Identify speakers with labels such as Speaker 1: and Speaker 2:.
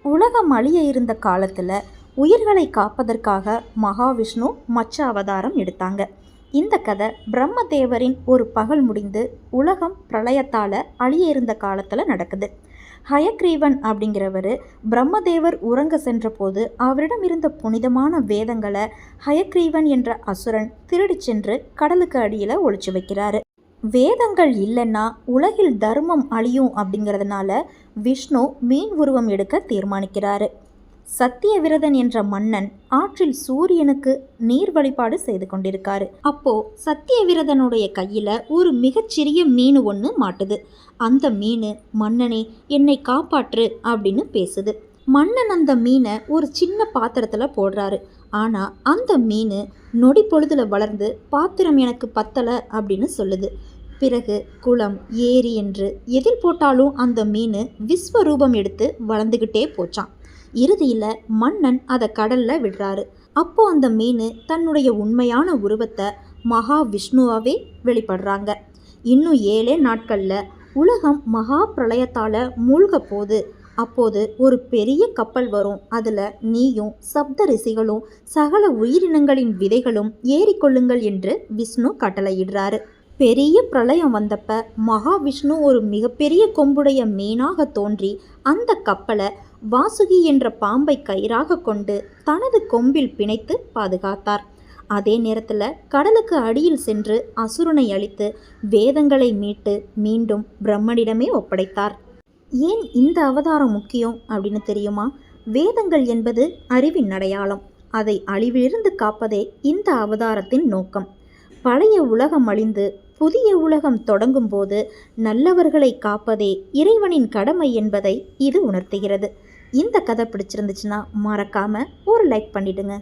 Speaker 1: உலகம் அழிய இருந்த காலத்தில் உயிர்களை காப்பதற்காக மகாவிஷ்ணு மச்ச அவதாரம் எடுத்தாங்க. இந்த கதை பிரம்மதேவரின் ஒரு பகல் முடிந்து உலகம் பிரளயத்தால் அழிய இருந்த காலத்தில் நடக்குது. ஹயக்ரீவன் அப்படிங்கிறவர் பிரம்மதேவர் உறங்க சென்றபோது அவரிடம் இருந்த புனிதமான வேதங்களை ஹயக்ரீவன் என்ற அசுரன் திருடி சென்று கடலுக்கு அடியில் ஒளிச்சு வைக்கிறாரு. வேதங்கள் இல்லைன்னா உலகில் தர்மம் அழியும் அப்படிங்கிறதுனால விஷ்ணு மீன் உருவம் எடுக்க தீர்மானிக்கிறாரு. சத்தியவிரதன் என்ற மன்னன் ஆற்றில் சூரியனுக்கு நீர் வழிபாடு செய்து கொண்டிருக்காரு. அப்போ சத்தியவிரதனுடைய கையில ஒரு மிகச்சிறிய மீன் ஒன்று மாட்டுது. அந்த மீன், மன்னனே என்னை காப்பாற்று அப்படின்னு பேசுது. மன்னன் அந்த மீனை ஒரு சின்ன பாத்திரத்துல போடுறாரு. ஆனா அந்த மீன் நொடி பொழுதுல வளர்ந்து பாத்திரம் எனக்கு பத்தலை அப்படின்னு சொல்லுது. பிறகு குளம், ஏரி என்று எதில் போட்டாலும் அந்த மீன் விஸ்வரூபம் எடுத்து வளர்ந்துக்கிட்டே போச்சான். இறுதியில் மன்னன் அதை கடல்ல விடுறாரு. அப்போ அந்த மீன் தன்னுடைய உண்மையான உருவத்தை மகாவிஷ்ணுவாவே வெளிப்படுறாங்க. இன்னும் 7 நாட்களில் உலகம் மகா பிரளயத்தால் மூழ்க போகுது. அப்போது ஒரு பெரிய கப்பல் வரும். அதில் நீயும் சப்த ரிஷிகளும் சகல உயிரினங்களின் விதைகளும் ஏறிக்கொள்ளுங்கள் என்று விஷ்ணு கட்டளையிடுறாரு. பெரிய பிரளயம் வந்தப்ப மகாவிஷ்ணு ஒரு மிகப்பெரிய கொம்புடைய மீனாக தோன்றி அந்த கப்பலை வாசுகி என்ற பாம்பை கயிறாக கொண்டு தனது கொம்பில் பிணைத்து பாதுகாத்தார். அதே நேரத்தில் கடலுக்கு அடியில் சென்று அசுரனை அழித்து வேதங்களை மீட்டு மீண்டும் பிரம்மனிடமே ஒப்படைத்தார். ஏன் இந்த அவதாரம் முக்கியம் அப்படின்னு தெரியுமா? வேதங்கள் என்பது அறிவின் அடையாளம். அதை அழிவிலிருந்து காப்பதே இந்த அவதாரத்தின் நோக்கம். பழைய உலகம் அழிந்து புதிய உலகம் தொடங்கும் போது நல்லவர்களை காப்பதே இறைவனின் கடமை என்பதை இது உணர்த்துகிறது. இந்த கதை பிடிச்சிருந்துச்சுன்னா மறக்காம ஒரு லைக் பண்ணிடுங்க.